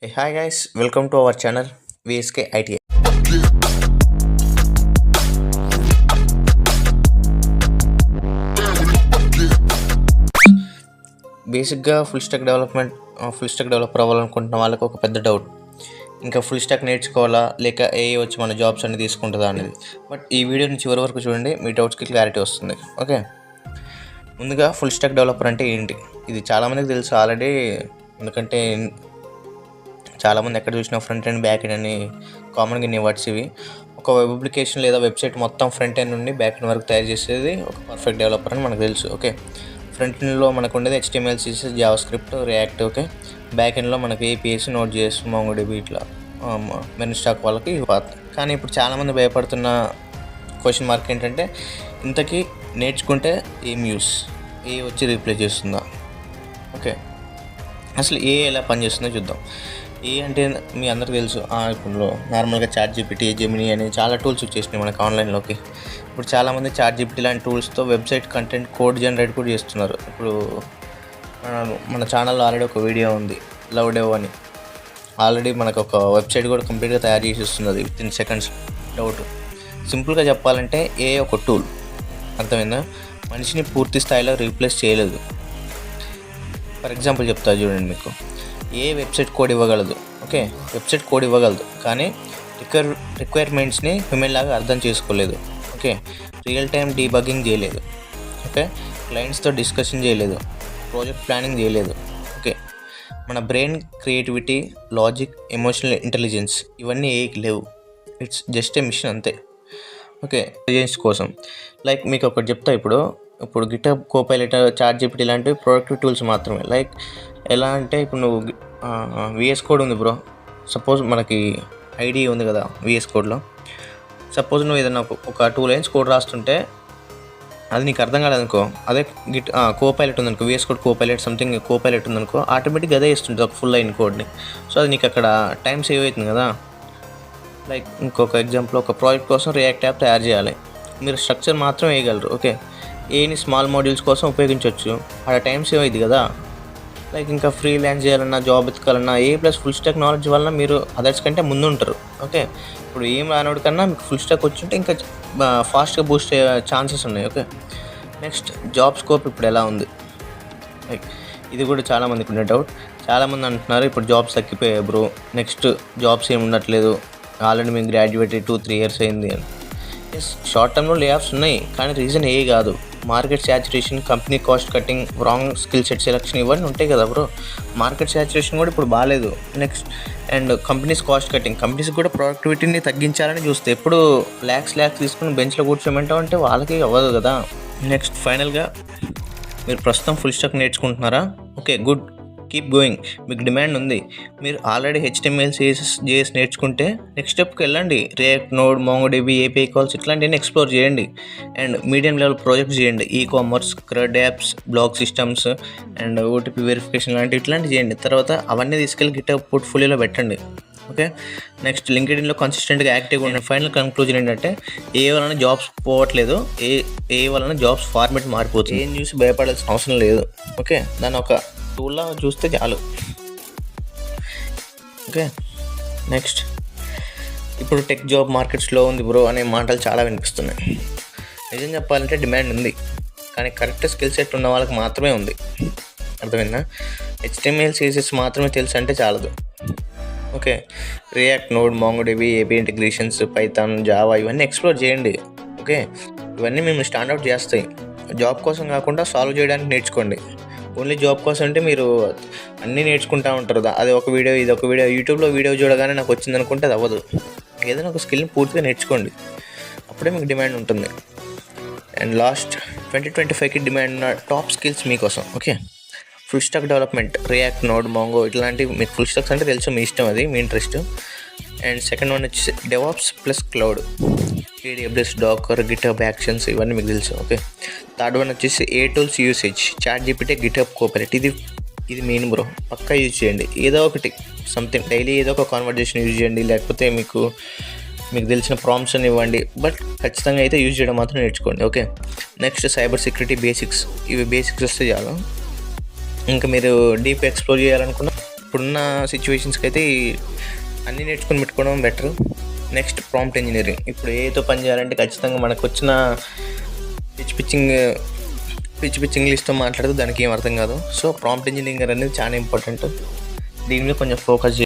Hey, hi guys, welcome to our channel VSK ITI. బేసిక్గా full stack developer అవ్వాలనుకుంటున్న వాళ్ళకి ఒక పెద్ద డౌట్. ఇంకా ఫుల్ స్టాక్ నేర్చుకోవాలా లేక ఏఐ వచ్చి మన జాబ్స్ అన్ని తీసుకుంటుందా అనేది. బట్ ఈ వీడియోని చివరి వరకు చూడండి, మీ డౌట్స్కి క్లారిటీ వస్తుంది. ఓకే, ముందుగా ఫుల్ స్టాక్ డెవలపర్ అంటే ఏంటి? ఇది చాలామందికి తెలుసు ఆల్రెడీ, ఎందుకంటే చాలామంది ఎక్కడ చూసినా ఫ్రంట్ ఎండ్ బ్యాక్ ఎండ్ అని కామన్గా ఇన్ని వర్డ్స్ ఇవి. ఒక వెబ్ అప్లికేషన్ లేదా వెబ్సైట్ మొత్తం ఫ్రంట్ ఎండ్ నుండి బ్యాక్ ఎండ్ వరకు తయారు చేసేది ఒక పర్ఫెక్ట్ డెవలపర్ అని మనకు తెలుసు. ఓకే, ఫ్రంట్ ఎండ్లో మనకు ఉండేది HTML, CSS, JavaScript, react. Okay, back ఎండ్లో మనకు APIs, Node.js, MongoDB ఇట్లా మెయిన్ స్టాక్ వాళ్ళకి పాత. కానీ ఇప్పుడు చాలామంది భయపడుతున్న క్వశ్చన్ మార్క్ ఏంటంటే, ఇంతకీ నేర్చుకుంటే ఏం యూస్? ఏ వచ్చి రీప్లేస్ చేస్తుందా? ఓకే, అసలు ఏ ఎలా పనిచేస్తుందో చూద్దాం. ఏ అంటే మీ అందరికీ తెలుసు, ఇప్పుడు నార్మల్గా ChatGPT, జెమినీ అని చాలా టూల్స్ వచ్చేసినాయి మనకు ఆన్లైన్లోకి. ఇప్పుడు చాలామంది ChatGPT లాంటి టూల్స్తో వెబ్సైట్ కంటెంట్ కోడ్ జనరేట్ కూడా చేస్తున్నారు. ఇప్పుడు మన ఛానల్లో ఆల్రెడీ ఒక వీడియో ఉంది, లవ్డెవ్ అని. ఆల్రెడీ మనకు ఒక వెబ్సైట్ కూడా కంప్లీట్గా తయారు చేసి ఇస్తున్నది వితిన్ సెకండ్స్. డౌట్ సింపుల్గా చెప్పాలంటే ఏ ఒక టూల్, అర్థమైందా? మనిషిని పూర్తి స్థాయిలో రీప్లేస్ చేయలేదు. ఫర్ ఎగ్జాంపుల్ చెప్తా చూడండి, మీకు ఏ వెబ్సైట్ కోడ్ ఇవ్వగలదు. ఓకే, వెబ్సైట్ కోడ్ ఇవ్వగలదు, కానీ రిక్వైర్మెంట్స్ని హ్యూమన్ లాగా అర్థం చేసుకోలేదు. ఓకే, రియల్ టైం డీబగ్గింగ్ చేయలేదు. ఓకే, క్లయింట్స్తో డిస్కషన్ చేయలేదు, ప్రాజెక్ట్ ప్లానింగ్ చేయలేదు. ఓకే, మన brain creativity, logic, emotional intelligence ఇవన్నీ ఏకి లేవు. ఇట్స్ జస్ట్ ఏ మిషన్ అంతే. ఓకే, ఇంటెలిజెన్స్ కోసం లైక్ మీకు ఒకటి చెప్తా. ఇప్పుడు గిటబ్, కోపైలట్, ChatGPT లాంటివి ప్రొడక్టివ్ టూల్స్ మాత్రమే. లైక్ ఎలా అంటే, ఇప్పుడు నువ్వు VS కోడ్ ఉంది బ్రో, సపోజ్ మనకి ఐడి ఉంది కదా VS కోడ్లో. సపోజ్ నువ్వు ఏదైనా ఒక 2 లైన్స్ కోడ్ రాస్తుంటే అది నీకు అర్థం కాలేదనుకో, అదే కోపైలట్ ఉందనుకో, VS code Copilot something Copilot ఉందనుకో, ఆటోమేటిక్గా అదే ఇస్తుంది ఒక ఫుల్ లైన్ కోడ్ని. సో అది నీకు అక్కడ టైం సేవ్ అవుతుంది కదా. లైక్ ఇంకొక ఎగ్జాంపుల్, ఒక ప్రాజెక్ట్ కోసం రియాక్ట్ యాప్ తయారు చేయాలి. మీరు స్ట్రక్చర్ మాత్రం వేయగలరు. ఓకే, ఏని స్మాల్ మాడ్యూల్స్ కోసం ఉపయోగించవచ్చు, అక్కడ టైం సేవ్ అయింది కదా. లైక్ ఇంకా ఫ్రీలాన్స్ చేయాలన్నా, జాబ్ ఎత్తుకాలన్నా, ప్లస్ ఫుల్ స్టాక్ నాలెడ్జ్ వల్ల మీరు అదర్స్ కంటే ముందు ఉంటారు. ఓకే, ఇప్పుడు ఏం రానోడి కన్నా మీకు ఫుల్ స్టాక్ వచ్చుంటే ఇంకా ఫాస్ట్గా బూస్ట్ అయ్యే ఛాన్సెస్ ఉన్నాయి. ఓకే, నెక్స్ట్ జాబ్ స్కోప్ ఇప్పుడు ఎలా ఉంది? లైక్ ఇది కూడా చాలామందికి ఉండే డౌట్. చాలామంది అంటున్నారు ఇప్పుడు జాబ్స్ తగ్గిపోయాయి బ్రో, నెక్స్ట్ జాబ్స్ ఏమి ఉండట్లేదు, ఆల్రెడీ మేము గ్రాడ్యుయేట్ 2-3 ఇయర్స్ అయింది అని. షార్ట్ టర్మ్లో లే ఆఫ్స్ ఉన్నాయి, కానీ రీజన్ కాదు. Market saturation, company cost cutting, wrong skill set selection ఇవన్నీ ఉంటాయి కదా బ్రో. మార్కెట్ శాచురేషన్ కూడా ఇప్పుడు బాగాలేదు. Next and companies cost cutting, companies కూడా ప్రొడక్టివిటీని తగ్గించాలని చూస్తే ఎప్పుడు ల్యాక్స్ తీసుకుని బెంచ్లో కూర్చోమంటాం అంటే వాళ్ళకి అవ్వదు కదా. నెక్స్ట్ ఫైనల్గా మీరు ప్రస్తుతం ఫుల్ స్టాక్ నేర్చుకుంటున్నారా? Okay, good, keep going. మీకు డిమాండ్ ఉంది. మీరు ఆల్రెడీ HTML, CSS, JS నేర్చుకుంటే నెక్స్ట్ స్టెప్కి వెళ్ళండి. React, Node, MongoDB, API calls ఇట్లాంటివన్నీ ఎక్స్ప్లోర్ చేయండి. అండ్ మీడియం లెవెల్ ప్రాజెక్ట్స్ చేయండి. Commerce, CRUD apps, blog systems and OTP verification ఇట్లాంటివి చేయండి. తర్వాత అవన్నీ తీసుకెళ్ళి గిటబ్ పోర్ట్ఫోలియోలో పెట్టండి. ఓకే, నెక్స్ట్ లింక్డ్ఇన్లో కన్సిస్టెంట్గా యాక్టివ్గా ఉండండి. ఫైనల్ కన్క్లూజన్ ఏంటంటే, ఏ వలన జాబ్స్ పోవట్లేదు, ఏ వలన జాబ్స్ ఫార్మేట్ మారిపోతుంది. ఏం చూసి భయపడాల్సిన అవసరం లేదు. ఓకే, దాన్ని ఒక టూల్లా చూస్తే చాలు. ఓకే, నెక్స్ట్ ఇప్పుడు టెక్ జాబ్ మార్కెట్ స్లో ఉంది బ్రో అనే మాటలు చాలా వినిపిస్తున్నాయి. నిజం చెప్పాలంటే డిమాండ్ ఉంది, కానీ కరెక్ట్ స్కిల్ సెట్ ఉన్న వాళ్ళకి మాత్రమే ఉంది. అర్థమైందా? HTML, CSS మాత్రమే తెలుసు అంటే చాలదు. Okay, react, Node, MongoDB, API integrations, Python, Java ఇవన్నీ ఎక్స్ప్లోర్ చేయండి. ఓకే, ఇవన్నీ మేము స్టాండౌట్ చేస్తాయి. జాబ్ కోసం కాకుండా సాల్వ్ చేయడానికి నేర్చుకోండి. ఓన్లీ జాబ్ కోసం అంటే మీరు అన్నీ నేర్చుకుంటూ ఉంటారు. అది ఒక వీడియో, ఇది ఒక వీడియో, యూట్యూబ్లో వీడియో చూడగానే నాకు వచ్చింది అనుకుంటే అది అవ్వదు. ఏదైనా ఒక స్కిల్ని పూర్తిగా నేర్చుకోండి, అప్పుడే మీకు డిమాండ్ ఉంటుంది. అండ్ లాస్ట్ 2025కి డిమాండ్ ఉన్న టాప్ స్కిల్స్ మీకోసం. Okay, full stack development, React, Node, Mongo ఇట్లాంటివి. మీకు ఫుల్ స్టాక్స్ అంటే తెలుసు, మీ ఇష్టం, అది మీ ఇంట్రెస్ట్. అండ్ సెకండ్ వన్ వచ్చేసి DevOps plus cloud, AWS, Docker, GitHub actions ఇవన్నీ మీకు తెలుసు. ఓకే, థర్డ్ వన్ వచ్చేసి AI tools usage, ChatGPT, GitHub, Copilot. ఇది మెయిన్ బ్రో, పక్కా యూజ్ చేయండి. ఏదో ఒకటి సంథింగ్ డైలీ ఏదో ఒక కాన్వర్జేషన్ యూజ్ చేయండి, లేకపోతే మీకు తెలిసిన ప్రాంప్ట్స్ అని ఇవ్వండి. బట్ ఖచ్చితంగా అయితే యూజ్ చేయడం మాత్రం నేర్చుకోండి. Okay, next cyber security basics. ఇవి బేసిక్స్ వస్తే చాలు. ఇంకా మీరు డీప్ ఎక్స్ప్లోర్ చేయాలనుకున్న ఇప్పుడున్న సిచ్యువేషన్స్కి అయితే అన్నీ నేర్చుకొని పెట్టుకోవడం బెటర్. Next prompt engineering. ఇప్పుడు ఏతో పని చేయాలంటే ఖచ్చితంగా మనకు వచ్చిన పిచ్చి ఇంగ్లీష్తో మాట్లాడితే దానికి ఏం అర్థం కాదు. సో ప్రాంప్ట్ ఇంజనీరింగ్ అనేది చాలా ఇంపార్టెంట్. దీని మీద కొంచెం ఫోకస్